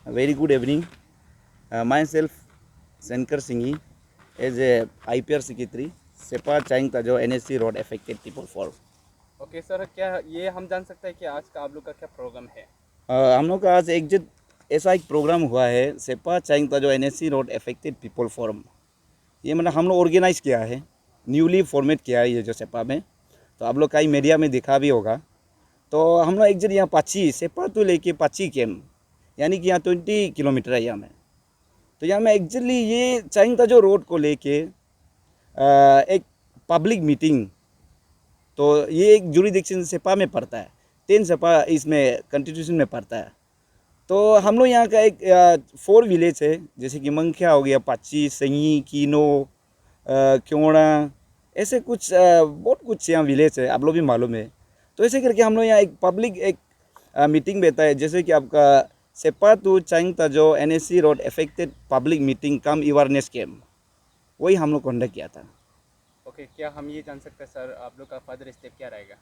Very good evening. Myself, Senkar Singhi, as a IPR secretary, SEPA Chaing Tajo NSC Road Affected People Forum. Okay sir, क्या ये हम जान सकते हैं कि आज का आप लोग का क्या प्रोग्राम है? हम लोग का आज ऐसा एक प्रोग्राम हुआ है, सेपा चाइंग ताजो NSC road affected people forum. ये मतलब हम लोग ऑर्गेनाइज किया है, न्यूली फॉर्मेट किया है ये जो सेपा में। तो आप लोग कई मीडिया में देखा भी होगा। तो हम लोग एक यहाँ पाची सेपा तो लेके पाची कैम्प, यानी कि यहाँ 20 किलोमीटर है यहाँ में। तो यहाँ में एक्चुअली ये चाइंग ताजो रोड को लेके एक पब्लिक मीटिंग, तो ये एक जुरिडिक्शन सेपा में पड़ता है, 10 सेपा इसमें कॉन्स्टिट्यूशन में पड़ता है। तो हम लोग यहाँ का एक 4 विलेज है, जैसे कि मंखिया हो गया, पाची, संगी, कीनो, क्योड़ा, ऐसे कुछ बहुत कुछ यहाँ विलेज है, आप लोग भी मालूम है। तो ऐसे करके हम लोग यहाँ एक पब्लिक एक मीटिंग बैठा है, जैसे कि आपका सेपा टू चाइंग ताजो NSC road affected public meeting cum awareness camp, वही हम लोग कंडक्ट किया था। ओके, क्या हम ये जान सकते हैं सर आप लोग का फर्दर स्टेप क्या रहेगा?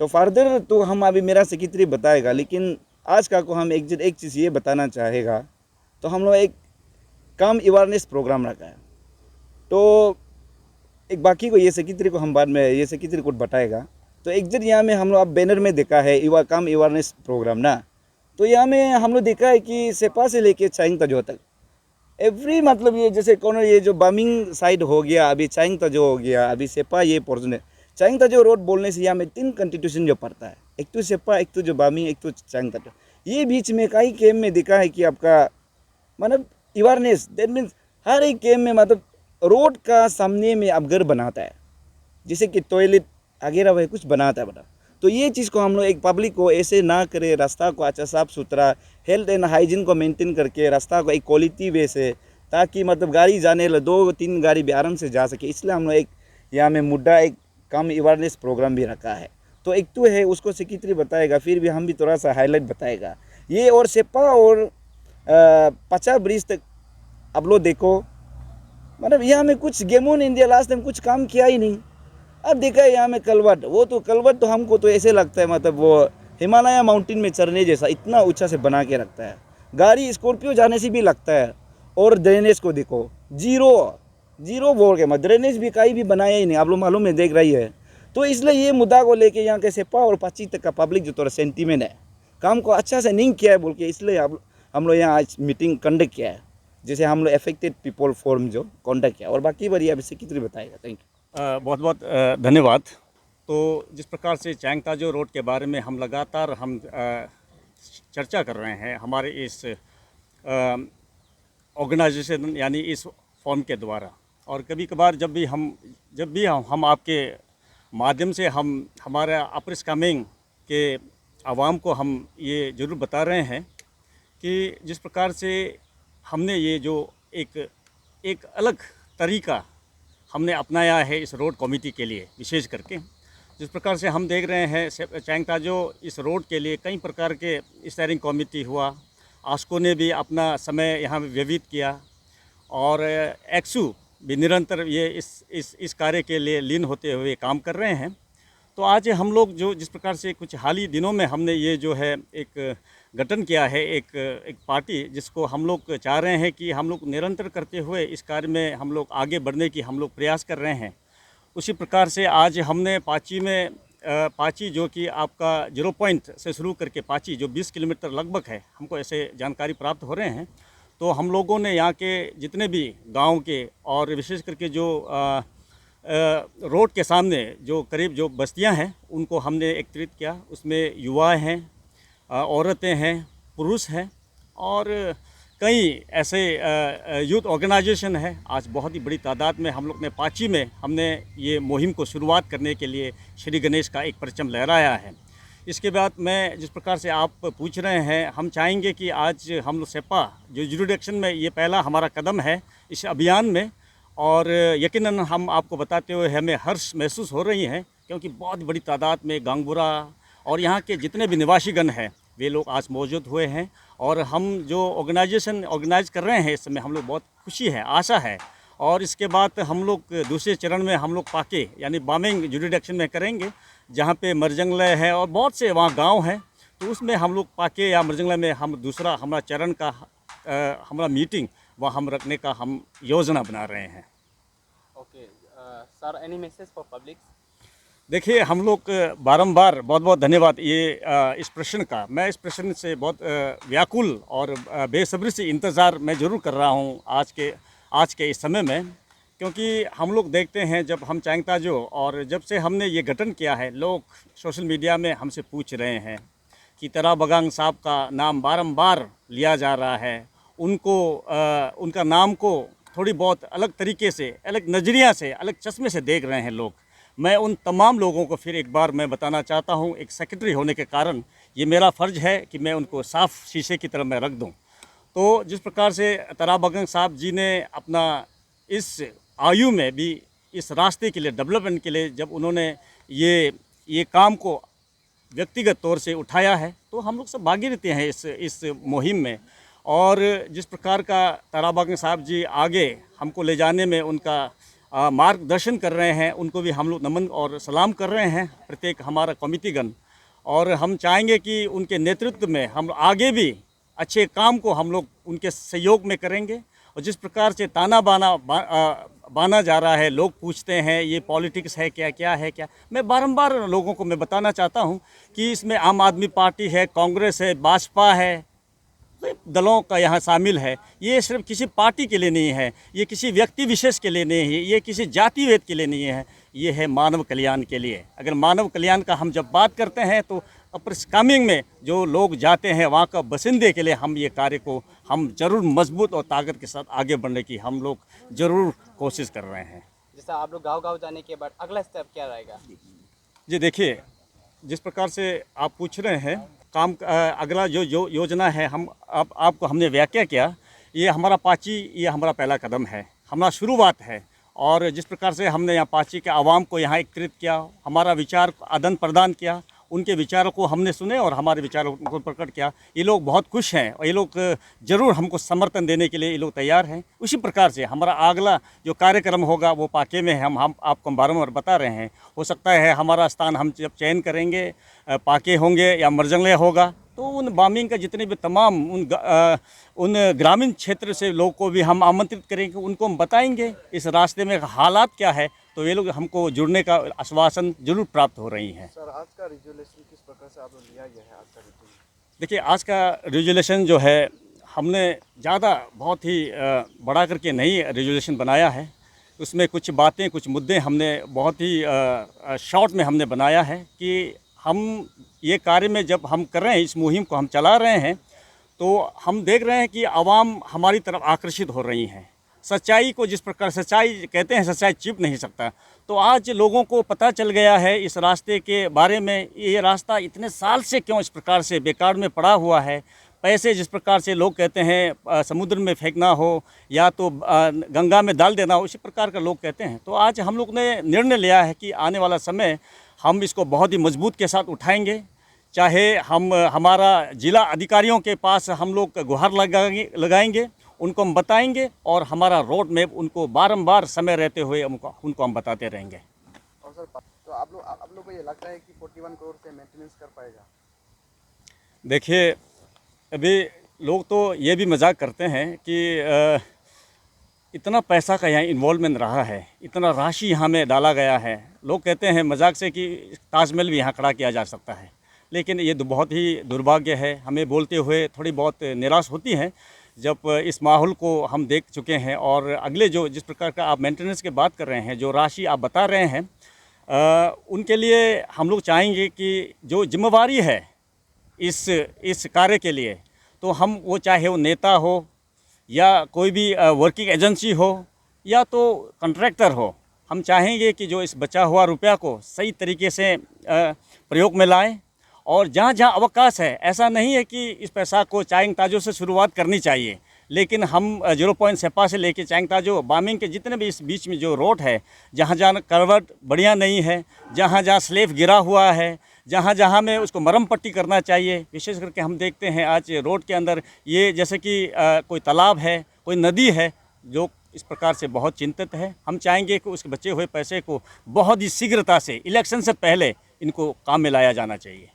तो फर्दर तो हम अभी मेरा सेक्रेटरी बताएगा, लेकिन आज का को हम एक चीज़ ये बताना चाहेगा। तो हम लोग एक कम अवेयरनेस प्रोग्राम रखा है। तो एक बाकी को ये सेक्रेटरी को हम बाद में ये सेक्रेटरी को बताएगा। तो यहाँ में हम लोग अब बैनर में देखा है कम अवेयरनेस प्रोग्राम ना। तो यहाँ में हम लोग देखा है कि सेपा से लेके चाइंग ताजो तक एवरी मतलब ये जैसे कौन ये जो बामिंग साइड हो गया, अभी चाइंग ताजो हो गया, अभी सेपा ये पोर्शन है। चाइंग ताजो रोड बोलने से यहाँ में 3 कॉन्स्टिट्यूशन जो पड़ता है, एक तो सेपा, एक तो जो बामिंग, एक तो चाइंग ताजो। ये बीच में कई कैम्प में दिखा है कि आपका मतलब अवेयरनेस, दैट मीन्स हर एक कैम्प में मतलब रोड का सामने में आप घर बनाता है, जैसे कि टॉयलेट वगैरह वह कुछ बनाता है बता। तो ये चीज़ को हम लोग एक पब्लिक को ऐसे ना करे, रास्ता को अच्छा साफ सुथरा हेल्थ एंड हाइजीन को मेंटेन करके रास्ता को एक क्वालिटी वे से, ताकि मतलब गाड़ी जाने लगे 2-3 गाड़ी भी आराम से जा सके। इसलिए हम लोग एक यहाँ में मुद्दा एक कम अवेयरनेस प्रोग्राम भी रखा है। तो एक तो है उसको सेक्रेटरी बताएगा, फिर भी हम भी थोड़ा सा हाईलाइट बताएगा ये। और सेपा और 50 ब्रिज तक आप लोग देखो, मतलब यहाँ में कुछ game on India last time कुछ काम किया ही नहीं। अब देखा है यहाँ में कलवट, वो तो कलवट तो हमको तो ऐसे लगता है मतलब वो हिमालय माउंटेन में चढ़ने जैसा इतना ऊंचा से बना के रखता है, गाड़ी स्कॉर्पियो जाने से भी लगता है। और ड्रेनेज को देखो, जीरो जीरो बोल के मत, ड्रेनेज भी कहीं भी बनाया ही नहीं, आप लोग मालूम है, देख रही है। तो इसलिए ये मुद्दा को लेके यहाँ के सेपा और 25 तक का पब्लिक जो थोड़ा सेंटीमेंट है, काम को अच्छा से नहीं किया है बोल के, इसलिए हम लोग यहाँ आज मीटिंग कंडक्ट किया है, जैसे हम लोग अफेक्टेड पीपल फोरम जो कंडक्ट किया। और बाकी बारी अभी सेक्रेटरी बताएगा। Thank you. बहुत बहुत धन्यवाद। तो जिस प्रकार से चाइंग ताजो रोड के बारे में हम लगातार चर्चा कर रहे हैं हमारे इस ऑर्गेनाइजेशन यानी इस फॉर्म के द्वारा, और कभी कभार जब भी हम आपके माध्यम से हम हमारे अपरिस कमिंग के आवाम को हम ये ज़रूर बता रहे हैं कि जिस प्रकार से हमने ये जो एक अलग तरीका हमने अपनाया है इस रोड कमेटी के लिए, विशेष करके जिस प्रकार से हम देख रहे हैं चाइंग ताजो इस रोड के लिए कई प्रकार के स्टीयरिंग कमेटी हुआ, आस्को ने भी अपना समय यहाँ व्यतीत किया, और एक्सू भी निरंतर ये इस कार्य के लिए लीन होते हुए काम कर रहे हैं। तो आज हम लोग जो जिस प्रकार से कुछ हाल ही दिनों में हमने ये जो है एक गठन किया है, एक पार्टी, जिसको हम लोग चाह रहे हैं कि हम लोग निरंतर करते हुए इस कार्य में हम लोग आगे बढ़ने की हम लोग प्रयास कर रहे हैं। उसी प्रकार से आज हमने पाची जो कि आपका 0 पॉइंट से शुरू करके पाची जो 20 किलोमीटर लगभग है, हमको ऐसे जानकारी प्राप्त हो रहे हैं। तो हम लोगों ने यहाँ के जितने भी गाँव के और विशेष करके जो रोड के सामने जो करीब जो बस्तियाँ हैं उनको हमने एकत्रित किया। उसमें युवा हैं, औरतें हैं, पुरुष हैं, और कई ऐसे यूथ ऑर्गेनाइजेशन है। आज बहुत ही बड़ी तादाद में हम लोग ने पाची में हमने ये मुहिम को शुरुआत करने के लिए श्री गणेश का एक परचम लहराया है। इसके बाद मैं जिस प्रकार से आप पूछ रहे हैं, हम चाहेंगे कि आज हम लोग सेपा जो जुरिडिक्शन में ये पहला हमारा कदम है इस अभियान में, और यकीनन हम आपको बताते हुए हमें हर्ष महसूस हो रही है, क्योंकि बहुत बड़ी तादाद में गांगबुरा और यहाँ के जितने भी निवासीगण हैं वे लोग आज मौजूद हुए हैं। और हम जो ऑर्गेनाइज कर रहे हैं इस समय हम लोग बहुत खुशी है, आशा है। और इसके बाद हम लोग दूसरे चरण में हम लोग पाके यानी बामिंग जुरिडिक्शन में करेंगे, जहाँ पे मरजंगले है और बहुत से वहाँ गांव हैं। तो उसमें हम लोग पाके या मरजंगला में हम दूसरा हमारा चरण का हमारा मीटिंग वहाँ हम रखने का हम योजना बना रहे हैं। Okay sir, any message for public? देखिए, हम लोग बारंबार बहुत बहुत धन्यवाद इस प्रश्न का। मैं इस प्रश्न से बहुत व्याकुल और बेसब्री से इंतज़ार मैं ज़रूर कर रहा हूँ आज के इस समय में, क्योंकि हम लोग देखते हैं जब हम चांगताजो और जब से हमने ये गठन किया है, लोग सोशल मीडिया में हमसे पूछ रहे हैं कि तरा बगांग साहब का नाम बारंबार लिया जा रहा है, उनका नाम को थोड़ी बहुत अलग तरीके से, अलग नज़रिया से, अलग चश्मे से देख रहे हैं लोग। मैं उन तमाम लोगों को फिर एक बार मैं बताना चाहता हूँ, एक सेक्रेटरी होने के कारण ये मेरा फ़र्ज़ है कि मैं उनको साफ़ शीशे की तरह मैं रख दूँ। तो जिस प्रकार से तरा बगांग साहब जी ने अपना इस आयु में भी इस रास्ते के लिए, डेवलपमेंट के लिए, जब उन्होंने ये काम को व्यक्तिगत तौर से उठाया है, तो हम लोग सब भागीरथ हैं इस मुहिम में। और जिस प्रकार का तरा बगांग साहब जी आगे हमको ले जाने में उनका मार्गदर्शन कर रहे हैं, उनको भी हम लोग नमन और सलाम कर रहे हैं, प्रत्येक हमारा कमिटीगण। और हम चाहेंगे कि उनके नेतृत्व में हम आगे भी अच्छे काम को हम लोग उनके सहयोग में करेंगे। और जिस प्रकार से ताना बाना जा रहा है, लोग पूछते हैं ये पॉलिटिक्स है क्या है क्या, मैं बारंबार लोगों को मैं बताना चाहता हूं कि इसमें आम आदमी पार्टी है, कांग्रेस है, भाजपा है, दलों का यहाँ शामिल है। ये सिर्फ किसी पार्टी के लिए नहीं है, ये किसी व्यक्ति विशेष के लिए नहीं है, ये किसी जातिवेद के लिए नहीं है, ये है मानव कल्याण के लिए। अगर मानव कल्याण का हम जब बात करते हैं तो अपरस्कामिंग में जो लोग जाते हैं वहाँ का बसिंदे के लिए हम ये कार्य को हम ज़रूर मजबूत और ताकत के साथ आगे बढ़ने की हम लोग ज़रूर कोशिश कर रहे हैं। जैसा आप लोग गांव-गांव जाने के बाद अगला स्टेप क्या रहेगा? जी देखिए, जिस प्रकार से आप पूछ रहे हैं काम अगला जो योजना है, हम आपको हमने व्याख्या किया, ये हमारा पाची, ये हमारा पहला कदम है, हमारा शुरुआत है। और जिस प्रकार से हमने यहाँ पाची के आवाम को यहाँ एकत्रित किया, हमारा विचार आदान प्रदान किया, उनके विचारों को हमने सुने और हमारे विचारों को प्रकट किया, ये लोग बहुत खुश हैं और ये लोग ज़रूर हमको समर्थन देने के लिए ये लोग तैयार हैं। उसी प्रकार से हमारा अगला जो कार्यक्रम होगा वो पाके में है, हम आपको बारंबार बता रहे हैं। हो सकता है हमारा स्थान हम जब चयन करेंगे पाके होंगे या मरजंगले होगा, तो उन बामिंग का जितने भी तमाम उन ग्रामीण क्षेत्र से लोगों को भी हम आमंत्रित करेंगे, उनको हम बताएंगे इस रास्ते में हालात क्या है, तो ये लोग हमको जुड़ने का आश्वासन जरूर प्राप्त हो रही हैं। सर, आज का रिजोल्यूशन किस प्रकार से आप लोग लिया गया है? आज का रिजोल्यूशन देखिए, आज का रिजोल्यूशन जो है हमने ज़्यादा बहुत ही बड़ा करके नहीं रिजोल्यूशन बनाया है। उसमें कुछ बातें, कुछ मुद्दे हमने बहुत ही शॉर्ट में हमने बनाया है कि हम ये कार्य में जब हम कर रहे हैं, इस मुहिम को हम चला रहे हैं, तो हम देख रहे हैं कि आवाम हमारी तरफ आकर्षित हो रही हैं। सच्चाई को जिस प्रकार सच्चाई कहते हैं, सच्चाई छिप नहीं सकता। तो आज लोगों को पता चल गया है इस रास्ते के बारे में, ये रास्ता इतने साल से क्यों इस प्रकार से बेकार में पड़ा हुआ है। पैसे जिस प्रकार से लोग कहते हैं समुद्र में फेंकना हो या तो गंगा में डाल देना हो, उसी प्रकार का लोग कहते हैं। तो आज हम लोग ने निर्णय लिया है कि आने वाला समय हम इसको बहुत ही मजबूत के साथ उठाएंगे। चाहे हम हमारा जिला अधिकारियों के पास हम लोग गुहार लगाएंगे, उनको हम बताएंगे और हमारा रोड मैप उनको बारंबार समय रहते हुए उनको हम बताते रहेंगे। और सर, तो आप लोग को ये लगता है कि 41 करोड़ से मेंटेनेंस कर पाएगा? देखिए, अभी लोग तो ये भी मजाक करते हैं कि इतना पैसा का यहाँ इन्वॉल्वमेंट रहा है, इतना राशि यहाँ में डाला गया है। लोग कहते हैं मजाक से कि ताजमहल भी यहाँ खड़ा किया जा सकता है, लेकिन ये बहुत ही दुर्भाग्य है। हमें बोलते हुए थोड़ी बहुत निराश होती है जब इस माहौल को हम देख चुके हैं। और अगले जो जिस प्रकार का आप मेंटेनेंस की बात कर रहे हैं, जो राशि आप बता रहे हैं, उनके लिए हम लोग चाहेंगे कि जो जिम्मेवारी है इस कार्य के लिए, तो हम वो चाहे वो नेता हो या कोई भी वर्किंग एजेंसी हो या तो कॉन्ट्रैक्टर हो, हम चाहेंगे कि जो इस बचा हुआ रुपया को सही तरीके से प्रयोग में लाएं। और जहाँ जहाँ अवकाश है, ऐसा नहीं है कि इस पैसा को चांगताजो से शुरुआत करनी चाहिए, लेकिन हम 0.7 से लेके चांगताजो बामिंग के जितने भी इस बीच में जो रोड है, जहाँ जहाँ करवट बढ़िया नहीं है, जहाँ जहाँ स्लेब गिरा हुआ है, जहाँ जहाँ में उसको मरम पट्टी करना चाहिए। विशेष करके हम देखते हैं आज रोड के अंदर ये जैसे कि कोई तालाब है, कोई नदी है, जो इस प्रकार से बहुत चिंतित है। हम चाहेंगे कि उसके बचे हुए पैसे को बहुत ही शीघ्रता से, इलेक्शन से पहले इनको काम में लाया जाना चाहिए।